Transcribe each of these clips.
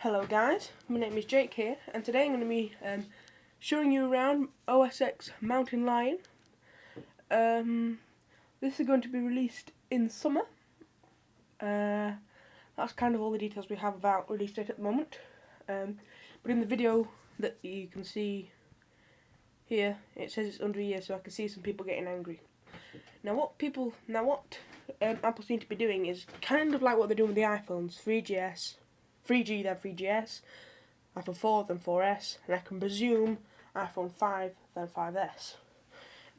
Hello guys, my name is Jake here, and today I'm going to be showing you around OS X Mountain Lion. This is going to be released in summer. That's kind of all the details we have about release date at the moment. But in the video that you can see here, it says it's under a year, so I can see some people getting angry. Now what Apple seem to be doing is kind of like what they're doing with the iPhones, 3GS, 3G then 3GS, iPhone 4 then 4S, and I can presume iPhone 5 then 5S.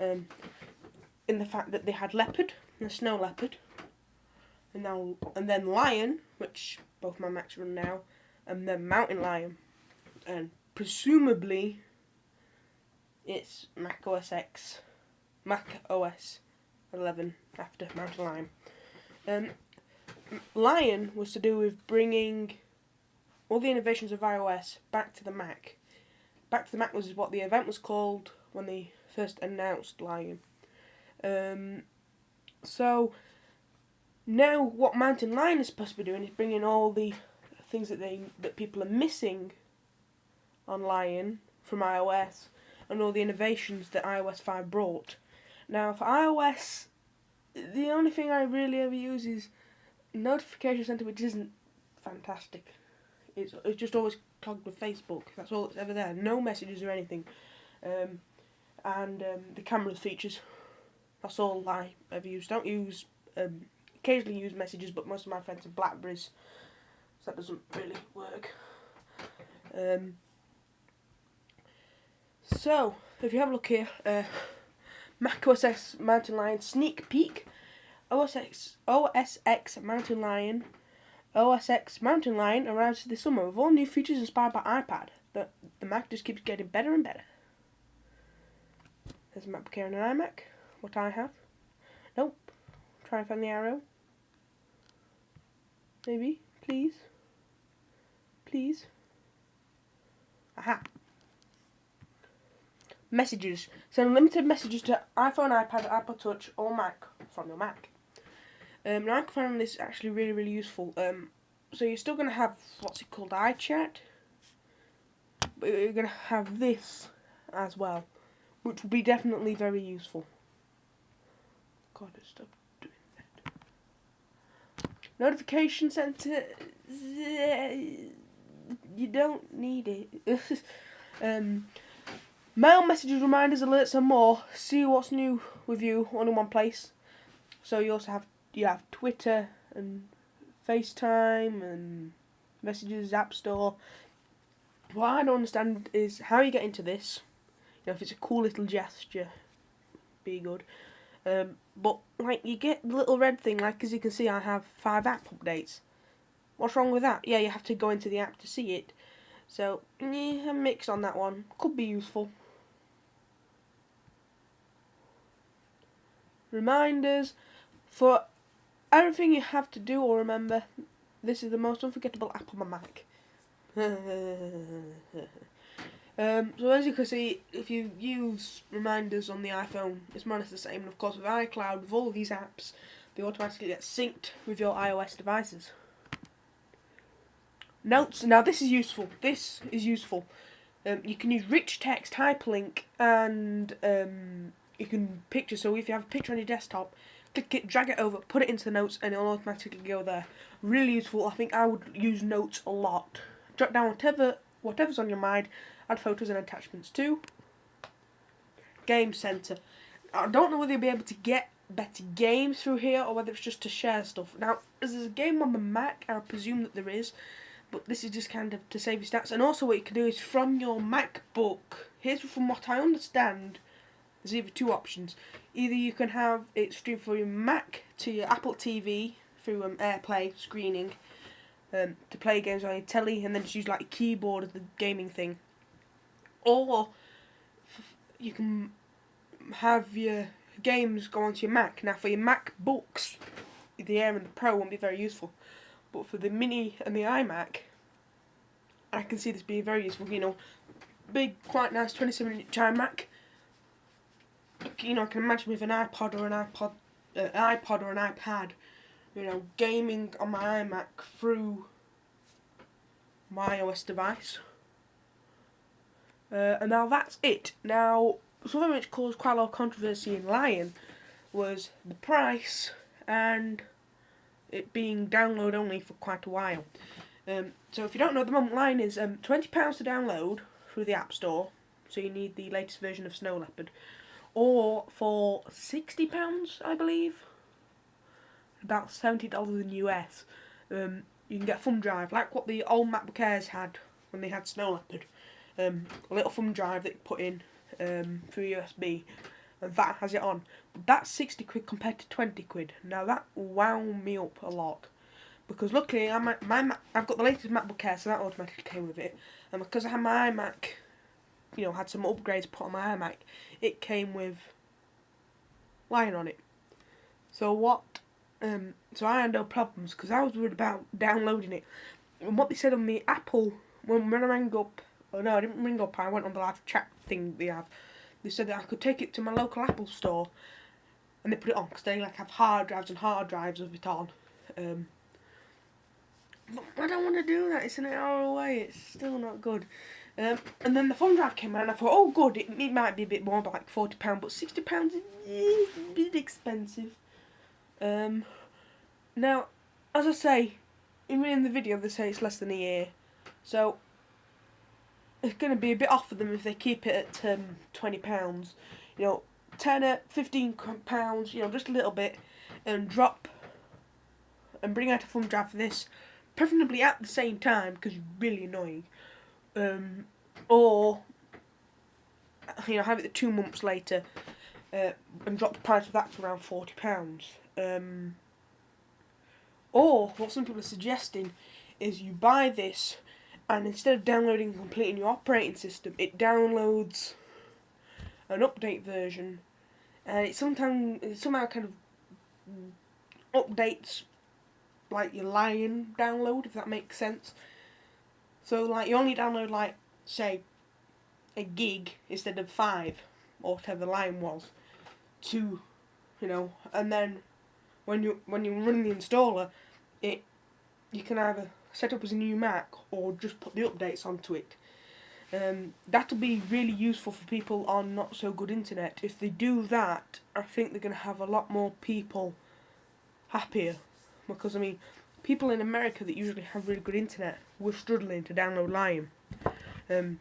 In the fact that they had Leopard and the Snow Leopard, and then Lion, which both my Macs run now, and then Mountain Lion, and presumably it's Mac OS 11 after Mountain Lion. Lion was to do with bringing all the innovations of iOS back to the Mac. Back to the Mac was what the event was called when they first announced Lion. So now what Mountain Lion is supposed to be doing is bringing all the things that people are missing on Lion from iOS and all the innovations that iOS 5 brought. Now for iOS, the only thing I really ever use is Notification Center, which isn't fantastic. It's just always clogged with Facebook. That's all that's ever there. No messages or anything. The camera features. That's all I ever use. Don't use. Occasionally use messages, but most of my friends have Blackberries, so that doesn't really work. So if you have a look here, Mac OS X Mountain Lion sneak peek. OS X Mountain Lion. OS X Mountain Lion arrives this summer with all new features inspired by iPad. The Mac just keeps getting better and better. There's a MacBook Air and an iMac. What I have. Nope. Try and find the arrow. Maybe. Please. Please. Aha. Messages. Send unlimited messages to iPhone, iPad, Apple Touch, or Mac from your Mac. Now I found this actually really useful. So you're still going to have, what's it called, iChat, but you're going to have this as well, which will be definitely very useful. God, stop doing that. Notification Center, you don't need it. Mail, messages, reminders, alerts and more. See what's new with you all in one place. So you also have Twitter and FaceTime and Messages, App Store. What I don't understand is how you get into this. You know, if it's a cool little gesture, be good. But like you get the little red thing, like as you can see, I have 5 app updates. What's wrong with that? Yeah, you have to go into the app to see it. So yeah, a mix on that one. Could be useful. Reminders for everything you have to do or remember. This is the most unforgettable app on my Mac. So as you can see, if you use reminders on the iPhone, it's more or less the same. And of course with iCloud, with all of these apps, they automatically get synced with your iOS devices. Notes. Now this is useful. You can use rich text, hyperlink, and you can picture. So if you have a picture on your desktop, click it, drag it over, put it into the notes, and it'll automatically go there. Really useful. I think I would use notes a lot. Jot down whatever's on your mind. Add photos and attachments too. Game Center. I don't know whether you'll be able to get better games through here or whether it's just to share stuff. Now, as there's a game on the Mac, I presume that there is, but this is just kind of to save your stats. And also what you can do is from your MacBook, here's from what I understand, there's either 2 options. Either you can have it stream from your Mac to your Apple TV through AirPlay screening to play games on your telly, and then just use like a keyboard as the gaming thing. Or you can have your games go onto your Mac. Now for your MacBooks, the Air and the Pro won't be very useful, but for the Mini and the iMac, I can see this being very useful. You know, big, quite nice 27-inch iMac. You know, I can imagine with an iPod or an iPad, you know, gaming on my iMac through my iOS device. And now that's it. Now, something which caused quite a lot of controversy in Lion was the price and it being download only for quite a while. So if you don't know, at the moment Lion is £20 to download through the App Store, so you need the latest version of Snow Leopard, or for £60, I believe, about $70 in US, you can get a thumb drive, like what the old MacBook Airs had when they had Snow Leopard. A little thumb drive that you put in through USB, and that has it on. But that's 60 quid compared to 20 quid. Now that wound me up a lot, because luckily I've got the latest MacBook Air, so that automatically came with it. And because I had my iMac, you know, had some upgrades put on my iMac, it came with Lion on it. So what? So I had no problems because I was worried about downloading it. And what they said on the Apple, when I rang up, oh no, I didn't ring up, I went on the live chat thing they have. They said that I could take it to my local Apple store and they put it on, because they like have hard drives and hard drives of it on. But I don't want to do that, it's an hour away, it's still not good. And then the thumb drive came out and I thought, oh good, it might be a bit more, like £40, but £60 is a bit expensive. Now, as I say, even in the video they say it's less than a year, so it's going to be a bit off for them if they keep it at £20. You know, £10, £15, you know, just a little bit, and bring out a thumb drive for this, preferably at the same time because it's really annoying. Or you know, have it 2 months later, and drop the price of that to around £40. Or what some people are suggesting is you buy this, and instead of downloading and completing your operating system, it downloads an update version, and it somehow kind of updates like your Lion download, if that makes sense. So like you only download like, say, a gig instead of 5 or whatever the Lion was, you know, and then when you run the installer, you can either set up as a new Mac or just put the updates onto it. That'll be really useful for people on not so good internet. If they do that, I think they're going to have a lot more people happier, because I mean, people in America that usually have really good internet were struggling to download Lion, and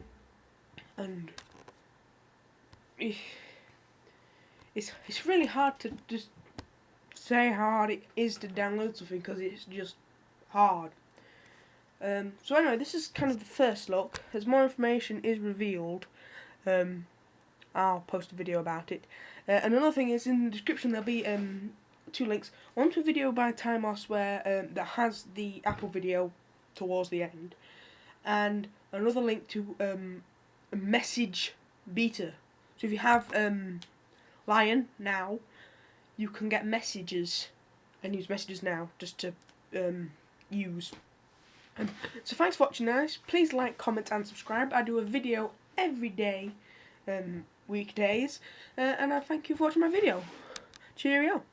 it's really hard to just say how hard it is to download something, because it's just hard. So anyway, this is kind of the first look. As more information is revealed, I'll post a video about it. And another thing is, in the description there'll be 2 links. One to a video by Timos where that has the Apple video towards the end, and another link to a message beta. So if you have Lion now, you can get messages and use messages now just to use. So thanks for watching, guys. Please like, comment and subscribe. I do a video every day, weekdays, and I thank you for watching my video. Cheerio.